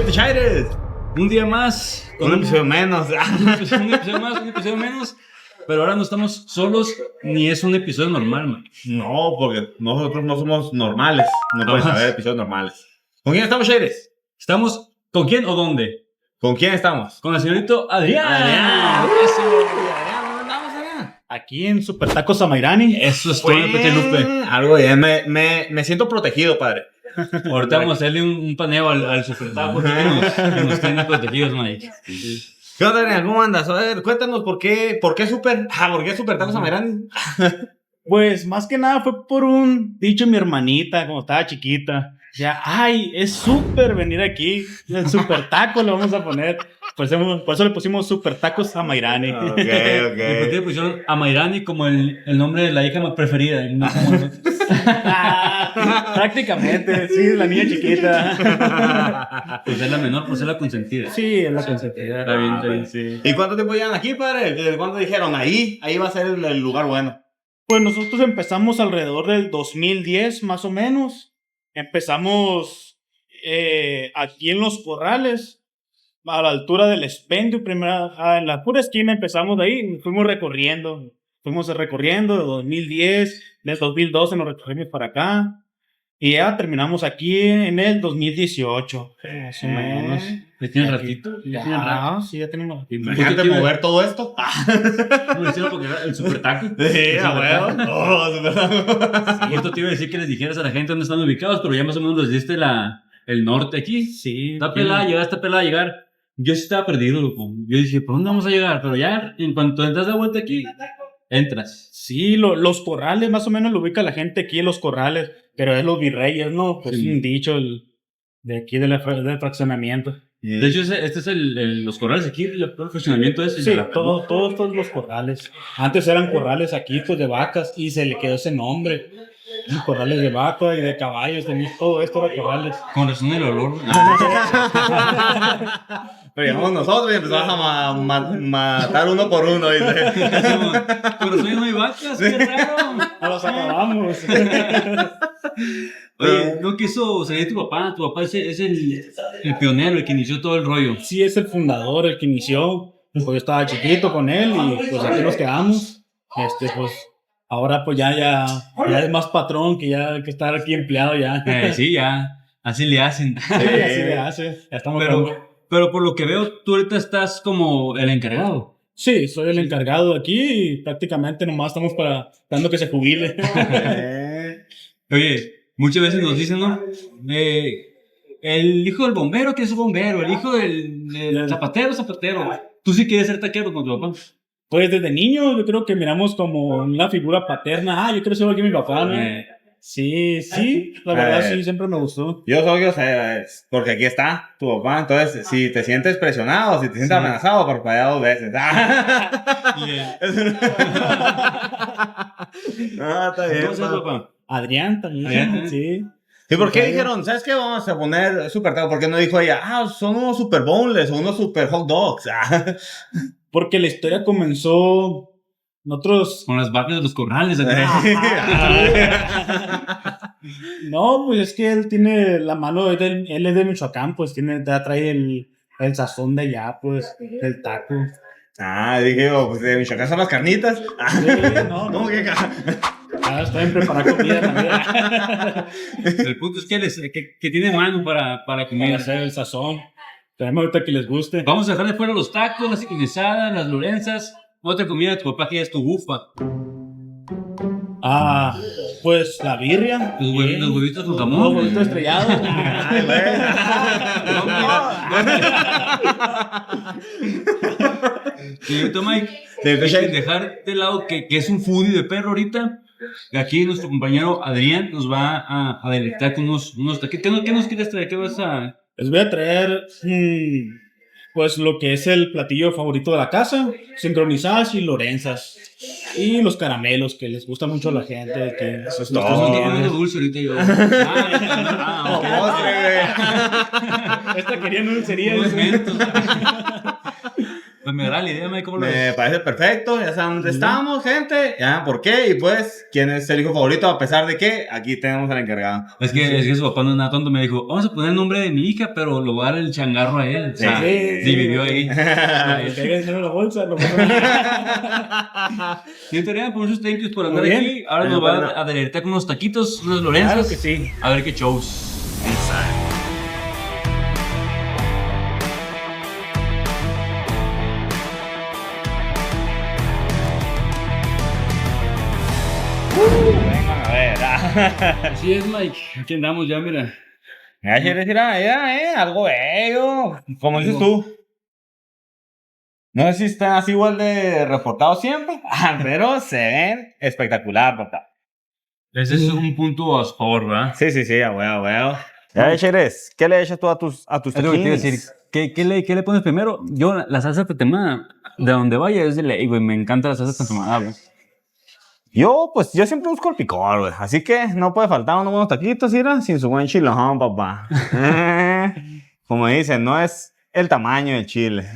Chaires. Un día más. Un episodio menos. Un episodio más, un episodio menos. Pero ahora no estamos solos, ni es un episodio normal, man. No, porque nosotros no somos normales. No puedes haber episodios normales. ¿Con quién estamos, Chaires? ¿Estamos con quién o dónde? ¿Con quién estamos? Con el señorito Adrián. Eso. ¿Dónde andamos, Adrián? Aquí en Super Tacos Amairani. Eso es todo, Peche Lupe. Algo bien. Me siento protegido, padre. Ahorita vamos a hacerle un paneo al Super Taco que nos tiene protegidos, man. ¿Qué onda, Adrián? ¿Cómo andas? A ver, cuéntanos por qué Super. ¿Por qué Super Tacos Amairani? Pues más que nada fue por un dicho de mi hermanita cuando estaba chiquita. Ya, ay, es súper venir aquí. El Super Taco lo vamos a poner. Por eso le pusimos Super Tacos Amairani. Ok. ¿Y por qué le pusieron a Mairani como el nombre de la hija más preferida? No como... Prácticamente, sí, la niña chiquita. Pues es la menor, pues es la consentida. Sí, es la consentida. Está bien, sí. ¿Y cuánto tiempo llevan aquí, padre? ¿Desde cuándo dijeron? Ahí va a ser el lugar bueno. Pues nosotros empezamos alrededor del 2010, más o menos. Empezamos aquí en Los Corrales, a la altura del expendio, en la pura esquina empezamos de ahí, fuimos recorriendo de 2010, del 2012 nos recorrimos para acá, y ya terminamos aquí en el 2018, más o menos. ¿Ya tiene ratito? Sí, ya tenemos ratito. Imagínate mover todo esto. No lo hicieron porque era el Super Taco. Sí, a huevo. Oh, Super Taco. Y esto te iba a decir que les dijeras a la gente dónde están ubicados, pero ya más o menos les diste el norte aquí. Sí. Está pelada a llegar. Yo sí estaba perdido, loco. Yo dije, ¿por dónde vamos a llegar? Pero ya, en cuanto entras de vuelta aquí, entras. Sí, Los Corrales, más o menos lo ubica la gente aquí en Los Corrales, pero es Los Virreyes, ¿no? Pues Sí. un dicho de aquí del fraccionamiento. De hecho, este es los corrales aquí, el fraccionamiento es. Sí, todos Los Corrales. Antes eran corrales aquí, pues de vacas, y se le quedó ese nombre. Corrales de vacas y de caballos, todo esto era corrales. Con razón el olor. Pero llegamos nosotros y empezamos a matar uno por uno. Dice. Con razón no hay vacas, qué raro. No los acabamos. Oye, no quiso salir tu papá es el pionero, el que inició todo el rollo. Sí, es el fundador, el que inició. Pues yo estaba chiquito con él y pues aquí nos quedamos. Pues ahora pues ya es más patrón que estar aquí empleado ya. Sí, ya, así le hacen. Sí, así le hace. Ya estamos Pero por lo que veo, tú ahorita estás como el encargado. Sí, soy el encargado de aquí y prácticamente nomás estamos esperando que se jubile. Oye, muchas veces nos dicen, ¿no? El hijo del bombero que es bombero, el hijo del zapatero. Tú sí quieres ser taquero con tu papá. Pues desde niño yo creo que miramos como una figura paterna. Yo quiero ser aquí mi papá, ¿no? Sí, la verdad sí, siempre me gustó. Yo soy, porque aquí está tu papá, entonces si te sientes presionado, si te sientes amenazado, parpadea 2 veces. Está bien. ¿Cómo se llama, papá? Adrián también. Adrián, Sí. ¿Y por qué dijeron, sabes qué, vamos a poner Super Taco? ¿Por qué no dijo ella, son unos Super Boneless o unos Super Hot Dogs? Porque la historia comenzó... Nosotros... Con las vacas de los corrales. No, pues es que él tiene la mano, él es de Michoacán, pues trae el sazón de allá, pues, el taco. Dije, pues de Michoacán son las carnitas. No, ¿Cómo que está bien preparar comida también. El punto es que tiene mano para Para comer. hacer el sazón. Tenemos ahorita que les guste. Vamos a dejar de fuera los tacos, las sincronizadas, las lorenzas. Otra comida de tu papá que es tu bufa. Pues la birria. Los huevitos con jamón. Los huevitos estrellados. Señorito Mike, hay que dejar de lado que es un foodie de perro ahorita. Aquí nuestro compañero Adrián nos va a deleitar con unos taquitos. ¿Qué nos quieres traer? ¿Qué vas a...? Les voy a traer, pues, lo que es el platillo favorito de la casa, sincronizadas y lorenzas. Y los caramelos, que les gusta mucho a la gente. Que eso es Estamos tirando dulce ahorita yo. Esta quería no sería. Unos mentos. Pues me agrada la idea, Mike, ¿cómo lo Me ves? parece perfecto, ya saben dónde estamos, gente, ya por qué, y pues, quién es el hijo favorito, a pesar de que aquí tenemos al encargado. Es que su papá no es nada tonto, me dijo, vamos a poner el nombre de mi hija, pero lo voy a dar el changarro a él. O sea, Sí, dividió ahí. Que caiga dinero en la bolsa, no pasa nada. Sí, Terian, por muchos thank yous por andar Muy bien. aquí. Ahora nos va a deleitar con unos taquitos, unas Lorenzas. Claro que sí. A ver qué shows. Vengan a ver. Así es, Mike. Aquí andamos ya, mira. Ya, quieres ir allá, algo bello. Como dices tú. No sé si están así igual de reportados siempre, pero se ven espectacular, papá. Ese es un punto a su favor, ¿verdad? Sí, a huevo. Ya, Cheres, ¿qué le echas tú a tus Es lo que te iba a taquinis? decir. ¿Qué le pones primero? Yo, la salsa tatemada, de donde vaya, es de ley, güey. Me encanta la salsa tatemada, güey. Yo siempre busco el picor, güey. Así que no puede faltar unos buenos taquitos, mira, sin su buen chilojón, papá. Como dicen, no es el tamaño del chile,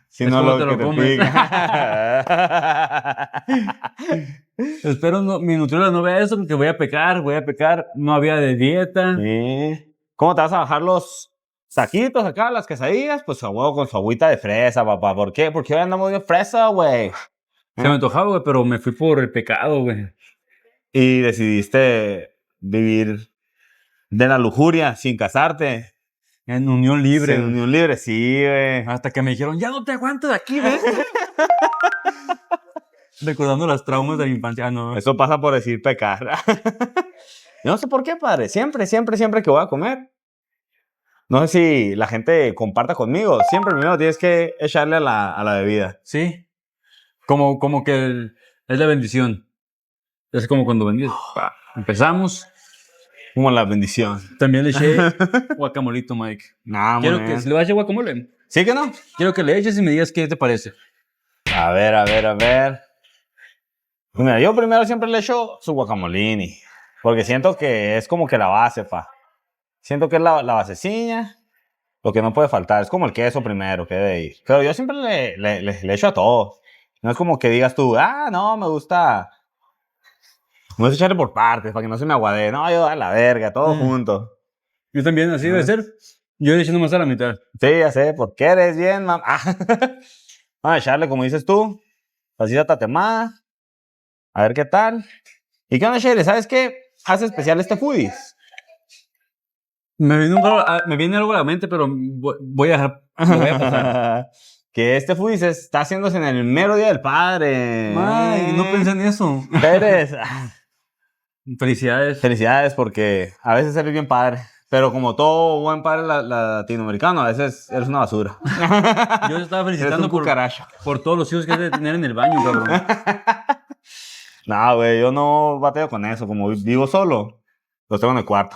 sino como lo te que lo te comes. pica. Espero mi nutrióloga no vea eso, porque voy a pecar. No había de dieta. Sí. ¿Cómo te vas a bajar los taquitos acá, las quesadillas? Pues a huevo con su agüita de fresa, papá. ¿Por qué? Porque hoy andamos de fresa, güey. Se me antojaba, güey, pero me fui por el pecado, güey. Y decidiste vivir de la lujuria sin casarte. En unión libre. En unión libre, sí, güey. Hasta que me dijeron, ya no te aguanto de aquí, ¿ves? Recordando las traumas de la infancia. Ah, no. Eso pasa por decir pecar. Yo no sé por qué, padre. Siempre que voy a comer. No sé si la gente comparta conmigo. Siempre primero tienes que echarle a la bebida. Sí. Como que es la bendición. Es como cuando bendices. Empezamos. Como la bendición. También le eché guacamolito, Mike. No, Quiero muy que bien. si le vas a echar guacamole. ¿Sí que no? Quiero que le eches y me digas qué te parece. A ver. Mira, yo primero siempre le echo su guacamolini. Porque siento que es como que la base, pa. Siento que es la basecilla. Lo que no puede faltar. Es como el queso primero que debe ir. Pero yo siempre le echo a todo. No es como que digas tú, no, me gusta echarle por partes para que no se me aguade. No, yo a la verga, todo junto. Yo también, así debe ser. Yo le eché nomás a la mitad. Sí, ya sé, porque eres bien, mamá. Vamos a echarle, como dices tú, salsita tatemada. A ver qué tal. ¿Y qué onda, Shere? ¿Sabes qué hace especial este foodies? Me viene algo a la mente, pero voy a dejar. Lo voy a pasar. Que este foodies está haciéndose en el mero día del padre. Ay, no pensé en eso. Pérez. Felicidades. Felicidades, porque a veces eres bien padre. Pero como todo buen padre latinoamericano, a veces eres una basura. Yo te estaba Eres felicitando un cucaracho. por todos los hijos que has de tener en el baño, cabrón. No, güey, yo no bateo con eso. Como vivo solo, los tengo en el cuarto.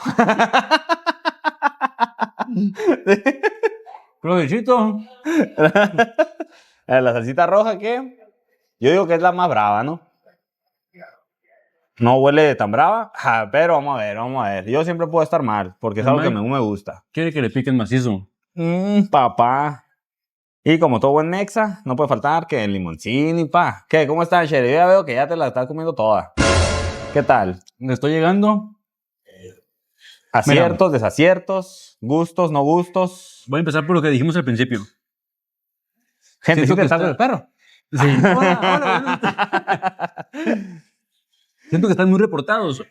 Provechito. La salsita roja, ¿qué? Yo digo que es la más brava, ¿no? No huele tan brava, pero vamos a ver. Yo siempre puedo estar mal, porque es algo que me gusta. Quiere que le piquen macizo. Papá. Y como todo buen mexa, no puede faltar que el limoncini, pa. ¿Qué? ¿Cómo estás, Shere? Yo ya veo que ya te la estás comiendo toda. ¿Qué tal? Le estoy llegando. Aciertos, desaciertos, gustos, no gustos. Voy a empezar por lo que dijimos al principio. Gente, Siento ¿sí te que estás está- el perro? Sí. Hola. Siento que están muy reportados.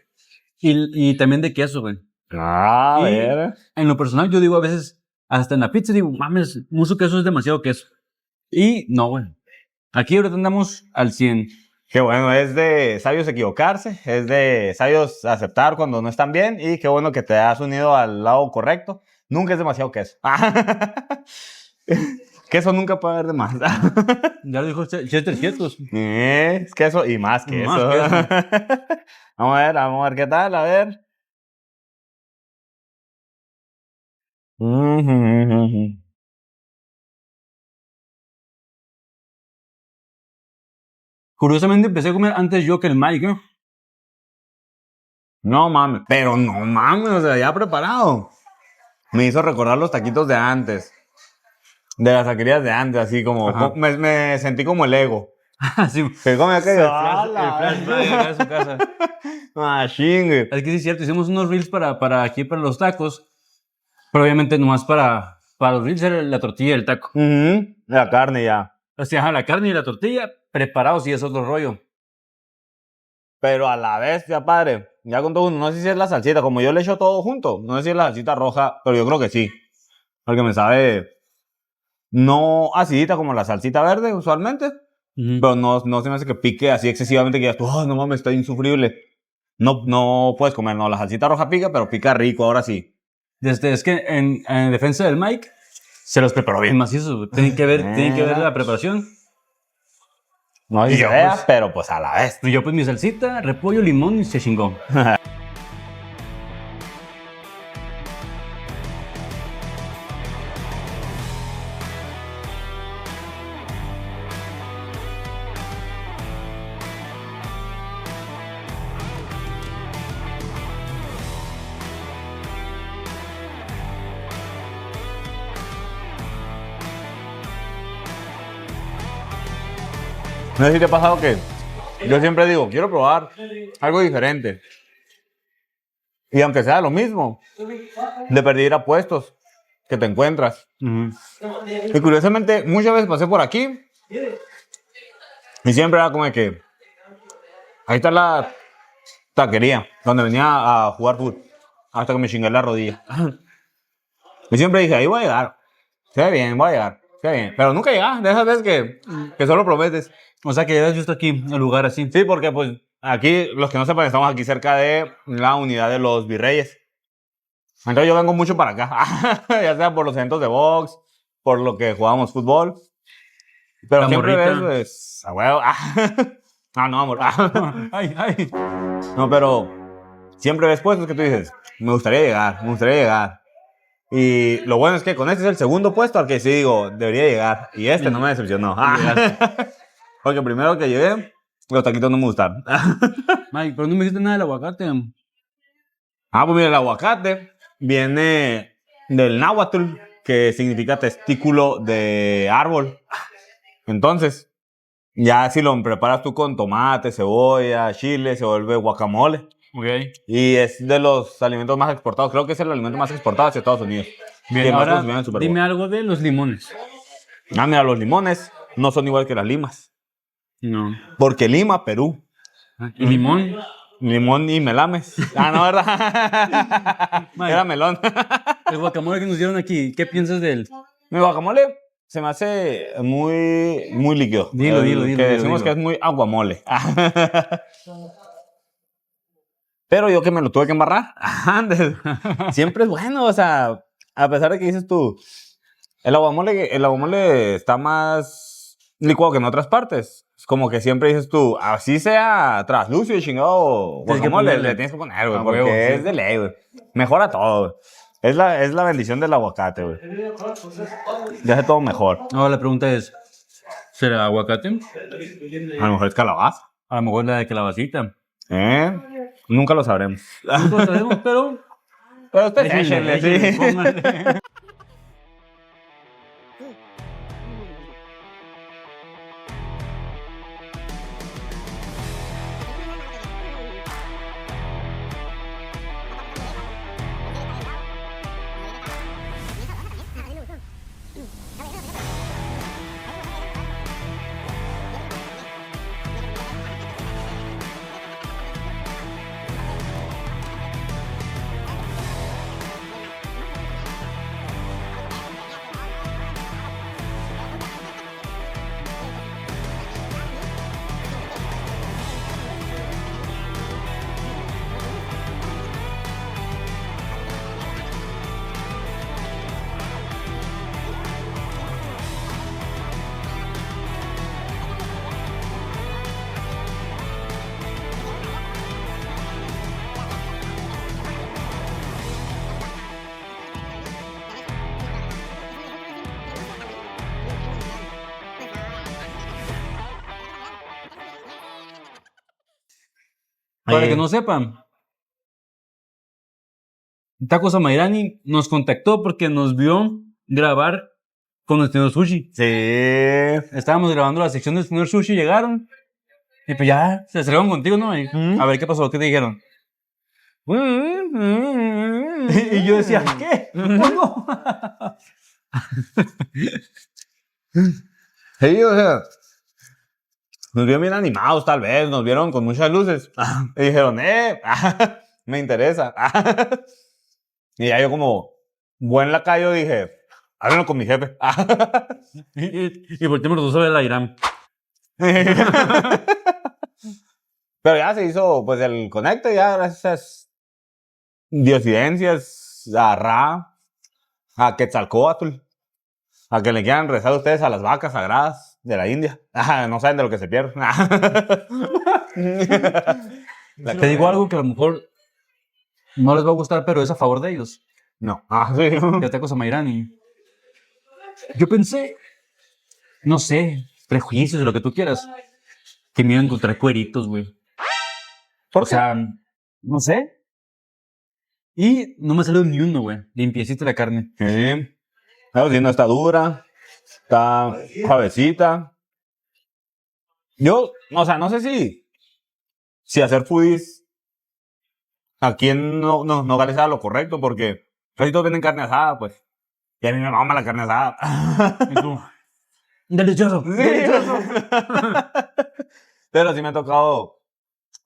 Y también de queso, güey. A Y ver. en lo personal, yo digo a veces, hasta en la pizza, digo, mames, mucho queso es demasiado queso. Y no, güey. Aquí ahorita andamos al 100. Qué bueno, es de sabios equivocarse, es de sabios aceptar cuando no están bien y qué bueno que te has unido al lado correcto. Nunca es demasiado queso. Queso nunca puede haber de más. Ya lo dijo Chester Quietos. Es queso y más queso. Más Vamos a ver qué tal, a ver. Curiosamente empecé a comer antes yo que el Mike, ¿no? No mames, pero no mames, o sea, ya preparado. Me hizo recordar los taquitos de antes. De las taquerías de antes, así como... Ajá. Me sentí como el ego. Sí. Que come aquello. El flashback acá de su casa. Ah, chingue. Es que sí es cierto, hicimos unos reels para aquí, para los tacos. Pero obviamente nomás para los reels era la tortilla y el taco. La carne ya. O sea, la carne y la tortilla preparados y es otro rollo. Pero a la vez, ya padre, ya con todo uno, no sé si es la salsita, como yo le echo todo junto, no sé si es la salsita roja, pero yo creo que sí. Porque me sabe no acidita como la salsita verde usualmente, pero no se me hace que pique así excesivamente que digas tú, oh, no mames, está insufrible. No puedes comer, no, la salsita roja pica, pero pica rico, ahora sí. Es que en defensa del Mike, se los preparó bien macizos. Tienen que ver la preparación. No sé si Y se yo, vea, pues- pero pues a la vez. Y yo pues mi salsita, repollo, limón y se chingó. No sé si te ha pasado que yo siempre digo, quiero probar algo diferente. Y aunque sea lo mismo, de perder a puestos que te encuentras. Y curiosamente, muchas veces pasé por aquí y siempre era como de que ahí está la taquería donde venía a jugar fútbol hasta que me chingué la rodilla. Y siempre dije, ahí voy a llegar. Se ve bien, voy a llegar. Se ve bien. Pero nunca llegaba, de esas veces que solo prometes. O sea que ya has visto aquí el lugar así. Sí, porque pues aquí, los que no sepan, estamos aquí cerca de la unidad de los Virreyes. Entonces yo vengo mucho para acá, ya sea por los eventos de box, por lo que jugamos fútbol. Pero La siempre ves, morrita. pues, a huevo. Ah, no, amor. Ay. No, pero siempre ves puestos que tú dices, me gustaría llegar. Y lo bueno es que con este es el segundo puesto al que sí digo, debería llegar. Y este no me decepcionó. Porque primero que llegué, los taquitos no me gustaron. Mike, pero no me dijiste nada del aguacate. Pues mira, el aguacate viene del náhuatl, que significa testículo de árbol. Entonces, ya si lo preparas tú con tomate, cebolla, chile, se vuelve guacamole. Ok. Y es de los alimentos más exportados. Creo que es el alimento más exportado hacia Estados Unidos. Bien, Que más ahora consumido en el Super Bowl. dime algo de los limones. Mira, los limones no son igual que las limas. No. Porque Lima, Perú. ¿Y limón? Limón y melames. No, ¿verdad? Era melón. El guacamole que nos dieron aquí, ¿qué piensas de él? Mi guacamole se me hace muy líquido. Dilo, Que dilo, decimos dilo. que es muy aguamole. Pero yo que me lo tuve que embarrar. Siempre es bueno, o sea, a pesar de que dices tú, el aguamole está más licuado que en otras partes. Es como que siempre dices tú, así sea traslúcido y chingado Tienes que guacamole, ponerle. le tienes que poner, güey, A porque huevo, sí. es de ley, güey. Mejora todo, güey. Es la bendición del aguacate, güey. Ya hace todo mejor. Ahora la pregunta es, ¿será aguacate? A lo mejor es calabaza. A lo mejor la de calabacita. Nunca lo sabremos. Nunca lo sabemos, pero... Pero usted échenle, sí. póngale. Para que no sepan, Tacos Amairani nos contactó porque nos vio grabar con el señor Sushi. Sí. Estábamos grabando la sección del señor Sushi, llegaron. Y pues ya, se acercaron contigo, ¿no? Y, a ver qué pasó, qué te dijeron. Y yo decía, ¿qué? ¿Cómo? Sí, o sea, nos vieron bien animados tal vez, nos vieron con muchas luces. Y dijeron, me interesa. Y ya yo como buen lacayo dije, háblenlo con mi jefe. Y volteamos los dos a ver la Irán. Pero ya se hizo pues el conecte, ya gracias a esas diosidencias, a Ra, a Quetzalcóatl, a que le quieran rezar a ustedes a las vacas sagradas de la India. No saben de lo que se pierden. Te digo algo que a lo mejor no les va a gustar, pero es a favor de ellos. No. Sí. De tacos a Mayrani. Yo pensé, no sé, prejuicios de lo que tú quieras, que me iban a encontrar cueritos, güey. O sea, no sé. Y no me salió ni uno, güey. Limpiecita la carne. Sí. Pero si no está dura, está suavecita. Yo, o sea, no sé si hacer foodies aquí en Nogales era lo correcto, porque casi todos venden carne asada, pues. Y a mí me mama la carne asada. ¿Y tú? Delicioso. Sí. Pero sí me ha tocado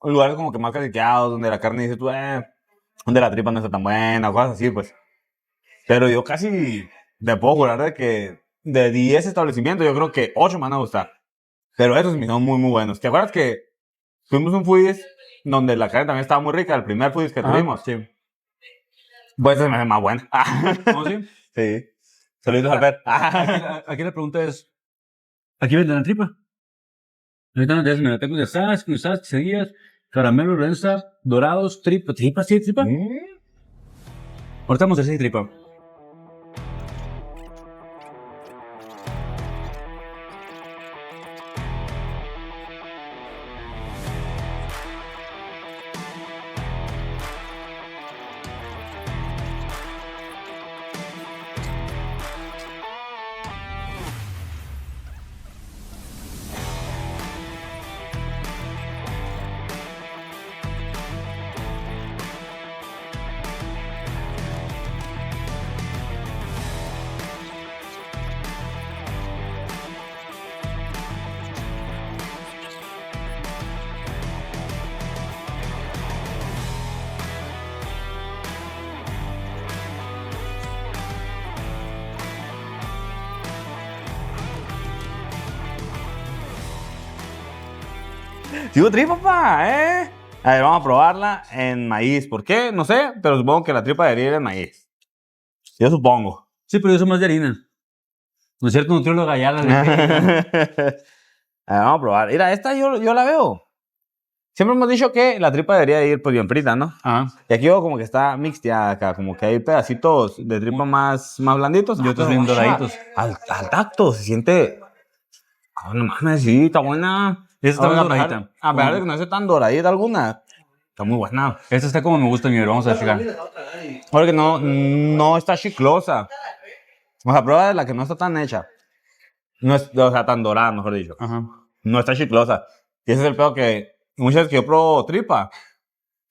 lugares como que más caciqueados, donde la carne dice tú, donde la tripa no está tan buena, cosas así, pues. Pero yo casi te puedo jurar de que de 10 establecimientos, yo creo que 8 me van a gustar. Pero esos me son muy, muy buenos. ¿Te acuerdas que fuimos a un foodies donde la carne también estaba muy rica, el primer foodies que tuvimos? Sí. Pues ese me hace más bueno. ¿Cómo sí? Sí. Saludos al ver. Aquí la pregunta es, ¿aquí venden la tripa? Ahorita no te tengo de sas, quesadillas, caramelo, renza, dorados, tripa. ¿Tripa? ¿Sí, tripa? Ahorita vamos a hacer tripa. Sigo tripa, papá, A ver, vamos a probarla en maíz. ¿Por qué? No sé, pero supongo que la tripa debería ir en maíz. Yo supongo. Sí, pero yo soy más de harina. ¿No es cierto, nutrióloga? Ya la A ver, vamos a probar. Mira, esta yo la veo. Siempre hemos dicho que la tripa debería ir pues bien frita, ¿no? Ajá. Y aquí veo como que está mixteada acá, como que hay pedacitos de tripa más blanditos. Y otros bien doraditos. Al tacto, se siente... no mames, sí, está buena. Esta está muy doradita. A pesar de que no esté tan doradita alguna, está muy buena. Esta está como me gusta a mí, vamos a checar. Porque no está chiclosa. O sea, prueba de la que no está tan hecha. No es, o sea, tan dorada, mejor dicho. Ajá. No está chiclosa. Y ese es el peor que muchas veces que yo pruebo tripa,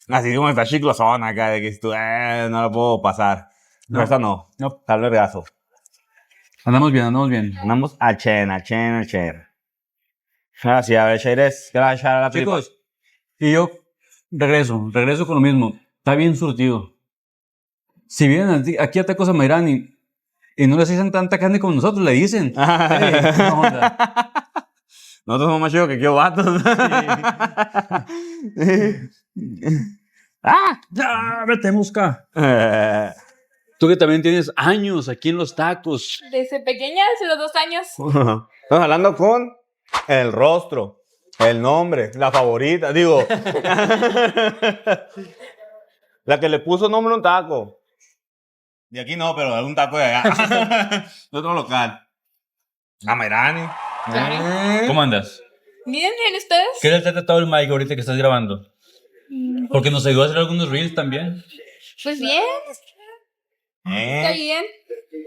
así como está chiclosona acá, de que si tú, no la puedo pasar. Pero esta no. No. Está el vergazo. Andamos bien, andamos bien. Andamos al chen. Ahora sí, a ver, Chaires, ¿qué le va a echar a la tripa? Chicos, y yo regreso con lo mismo. Está bien surtido. Si vienen aquí a Tacos a Mayrani y no les dicen tanta carne como nosotros, le dicen. Hey, ¿qué onda? Nosotros somos más chicos que yo, vatos. ¡Ya! ¡Vete, mosca! Tú que también tienes años aquí en los tacos. Desde pequeña, hace los 2 años. Estamos hablando con el rostro, el nombre, la favorita, digo. La que le puso nombre a un taco. De aquí no, pero de algún taco de allá. De otro local. A Mayrani. ¿Cómo andas? Bien, bien, ¿ustedes? ¿Qué tal te ha tratado el Mike ahorita que estás grabando? Porque nos ayudó a hacer algunos reels también. Pues bien, está bien.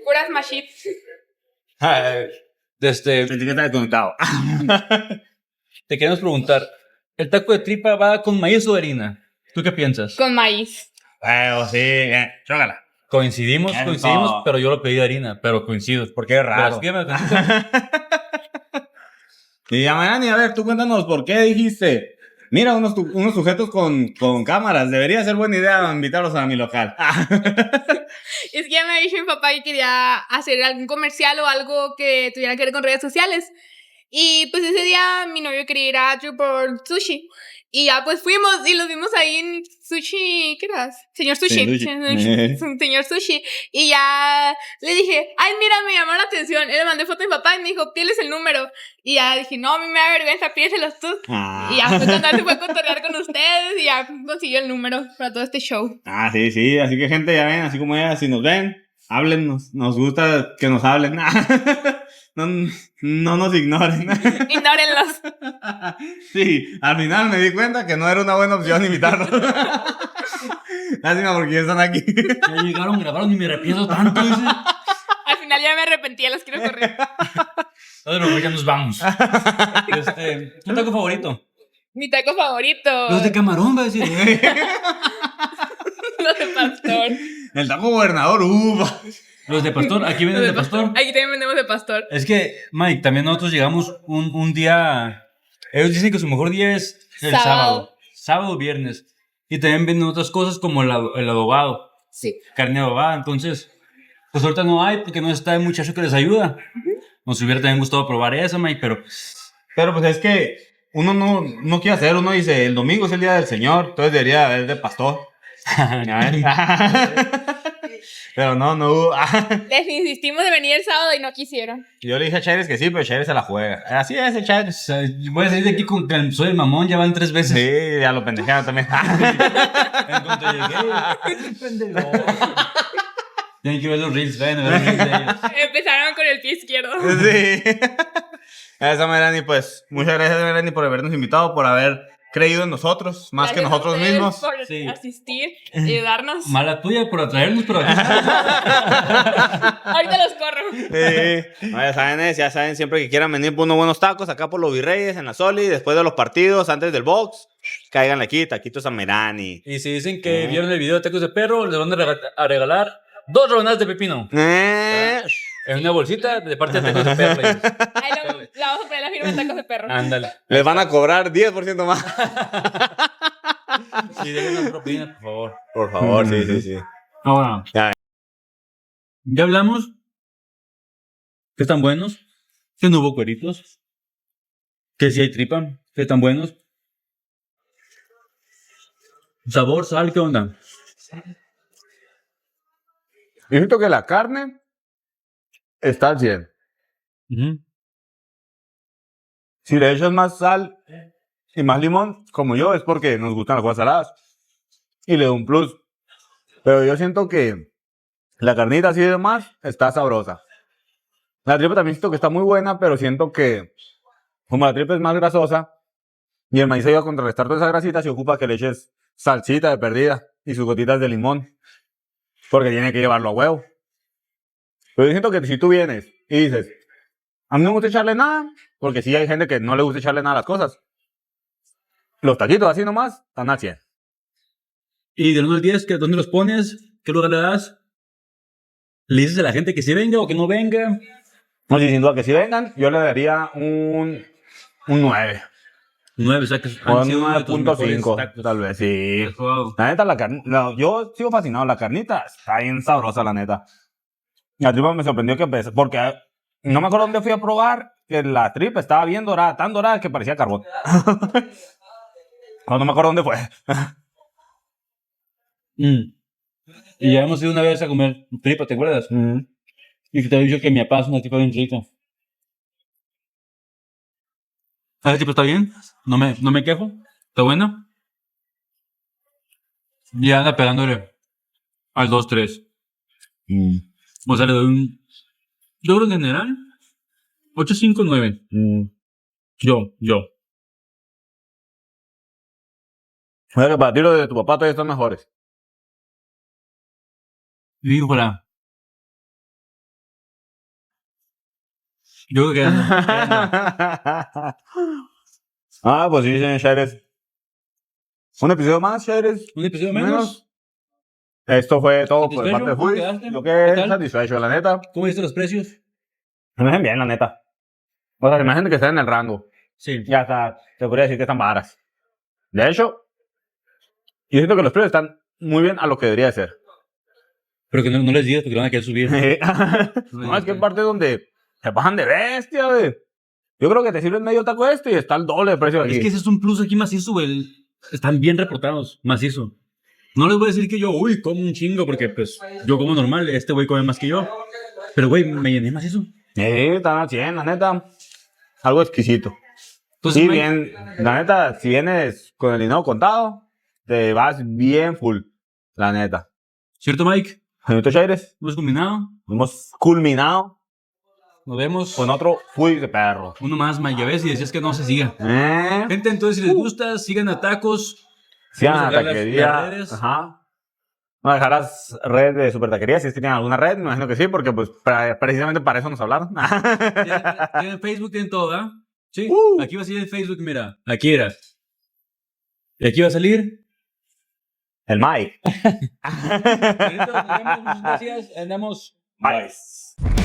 Puras maships. Este, Sentí que está desconectado. te queremos preguntar, ¿el taco de tripa va con maíz o harina? ¿Tú qué piensas? Con maíz. Bueno, sí, chócala. Coincidimos, Eso. pero yo lo pedí de harina, pero coincido. Porque es raro. Y ya, Melanie, a ver, tú cuéntanos por qué dijiste. Mira, unos sujetos con cámaras. Debería ser buena idea invitarlos a mi local. Es que ya me había dicho mi papá que quería hacer algún comercial o algo que tuviera que ver con redes sociales. Y pues ese día mi novio quería ir a por sushi. Y ya pues fuimos y los vimos ahí en sushi, ¿qué eras? Señor Sushi. Señor Sushi. Y ya le dije, ay, mira, me llamó la atención. Y le mandé foto a mi papá y me dijo, pídeles el número. Y ya dije, no, a mí me da vergüenza, pídeselos tú. Y ya fue cuando se fue a cotorrear con ustedes y ya consiguió el número para todo este show. Sí, sí. Así que, gente, ya ven, así como ella, si nos ven, háblennos. Nos gusta que nos hablen. No nos ignoren. Ignórenlos. Sí, al final me di cuenta que no era una buena opción invitarlos. Lástima porque ya están aquí. Ya llegaron, grabaron y me arrepiento tanto. Dice. Al final ya me arrepentí, los quiero correr. Ya nos vamos. ¿Tu taco favorito? Mi taco favorito. Los de camarón, va a decir. Los de pastor. El taco gobernador, Los de pastor, aquí venden de pastor. Aquí también vendemos de pastor. Es que, Mike, también nosotros llegamos un día. Ellos dicen que su mejor día es el sábado. Sábado o viernes. Y también venden otras cosas como el adobado. Sí. Carne adobada. Entonces, pues ahorita no hay porque no está el muchacho que les ayuda. Nos hubiera también gustado probar esa, Mike, pero pues es que uno no quiere hacer. Uno dice, el domingo es el día del Señor, entonces debería haber de pastor. Pero no hubo. Les insistimos de venir el sábado y no quisieron. Yo le dije a Chaires que sí, pero Chaires se la juega. Así es, el Chaires. Voy a salir de aquí con que soy el mamón, ya van 3 veces. Sí, ya lo pendejearon también. En cuanto llegué, pendejo. Tienen que ver los reels, ven, ver los reels de ellos. Empezaron con el pie izquierdo. Sí. Eso, Melanie, pues, muchas gracias, Melanie, por habernos invitado, por haber creído en nosotros, más Gracias que nosotros a ustedes mismos. por asistir, ayudarnos. Mala tuya por atraernos, pero aquí Ahorita los corro. Sí. No, ya saben, siempre que quieran venir por unos buenos tacos, acá por los Virreyes, en la Soli, después de los partidos, antes del box, cáiganle aquí, taquitos a Melanie. Y si dicen que vieron el video de tacos de perro, les van a regalar 2 rebanadas de pepino. En una bolsita de parte de tacos de perro. Ahí la vamos a poner la firma de tacos de perro. Ándale. Les van a cobrar 10% más. Sí, denle una propina, por favor. Por favor, sí. Ahora, Ya. ya hablamos. ¿Qué están buenos? ¿Que no hubo cueritos? ¿Que si hay tripa? ¿Qué están buenos? ¿Sabor, sal, qué onda? Yo siento que la carne está al 100. Si le echas más sal y más limón, como yo, es porque nos gustan las cosas saladas. Y le doy un plus. Pero yo siento que la carnita así de más está sabrosa. La tripa también siento que está muy buena, pero siento que como la tripa es más grasosa y el maíz ayuda a contrarrestar toda esa grasita, se ocupa que le eches salsita de perdida y sus gotitas de limón. Porque tiene que llevarlo a huevo. Pero yo siento que si tú vienes y dices, a mí no me gusta echarle nada, porque sí hay gente que no le gusta echarle nada a las cosas. Los taquitos así nomás están al 100. Y del 1 al 10, ¿dónde los pones? ¿Qué lugar le das? ¿Le dices a la gente que sí venga o que no venga? No, si sin duda que si vengan, yo le daría un 9. 9, o sea que O han sido uno de tus mejores 9.5, tacos. tal vez, sí. Wow. La neta, la carne, yo sigo fascinado. La carnita está bien sabrosa, la neta. La tripa me sorprendió que empezó, porque no me acuerdo dónde fui a probar, que la tripa estaba bien dorada, tan dorada que parecía carbón. No me acuerdo dónde fue. Y ya hemos ido una vez a comer tripa, ¿te acuerdas? Y que te había dicho que mi papá es una tripa bien rica. ¿La tripa está bien? No me quejo. ¿Está buena? Ya anda pegándole al 2-3. O sea, le doy un... Yo creo que en general 8-5-9. Yo. O sea que para ti lo de tu papá todavía están mejores. Híjola. Yo creo que ando. Ah, pues sí, señor Shaires. Un episodio más, Shaires. Un episodio menos. Esto fue todo por ¿Satisfecho? parte de ¿Cómo Fui. quedaste? Yo ¿Qué quedé tal? satisfecho, la neta. ¿Cómo viste los precios? Se me ven bien, la neta. O sea, imagínate que están en el rango. Sí. Y hasta te podría decir que están baratas. De hecho, yo siento que los precios están muy bien a lo que debería de ser. Pero que no les digas porque lo van a querer subir. No, es que hay partes donde se pasan de bestia, güey. Yo creo que te sirve medio taco y está el doble de precio aquí. Es que ese es un plus aquí macizo, güey. Están bien reportados, macizo. No les voy a decir que yo, como un chingo, porque pues yo como normal, este güey come más que yo. Pero, güey, me llené macizo. Están al 100, la neta. Algo exquisito. Entonces, Sí, Mike, bien. La neta, si vienes con el dinero contado, te vas bien full. La neta. ¿Cierto, Mike? Señorito Chaires, Hemos combinado. hemos culminado Nos vemos. con otro Fui de perro. Uno más, Mike. Ya ves, y decías que no se siga. ¿Eh? Gente, entonces, si les gusta, sigan a Tacos. Sigan Vamos a a dejar las taquería. redes. Ajá. Vamos a dejar las redes de Super Taquería. Si es que tienen alguna red, me imagino que sí, porque pues precisamente para eso nos hablaron. Tienen Facebook, tienen todo, ¿ah? Sí. Uh. Aquí va a salir el Facebook, mira. Aquí era. Y aquí va a salir. El Mike. Ahorita nos vemos, muchas gracias. Andamos. Bye.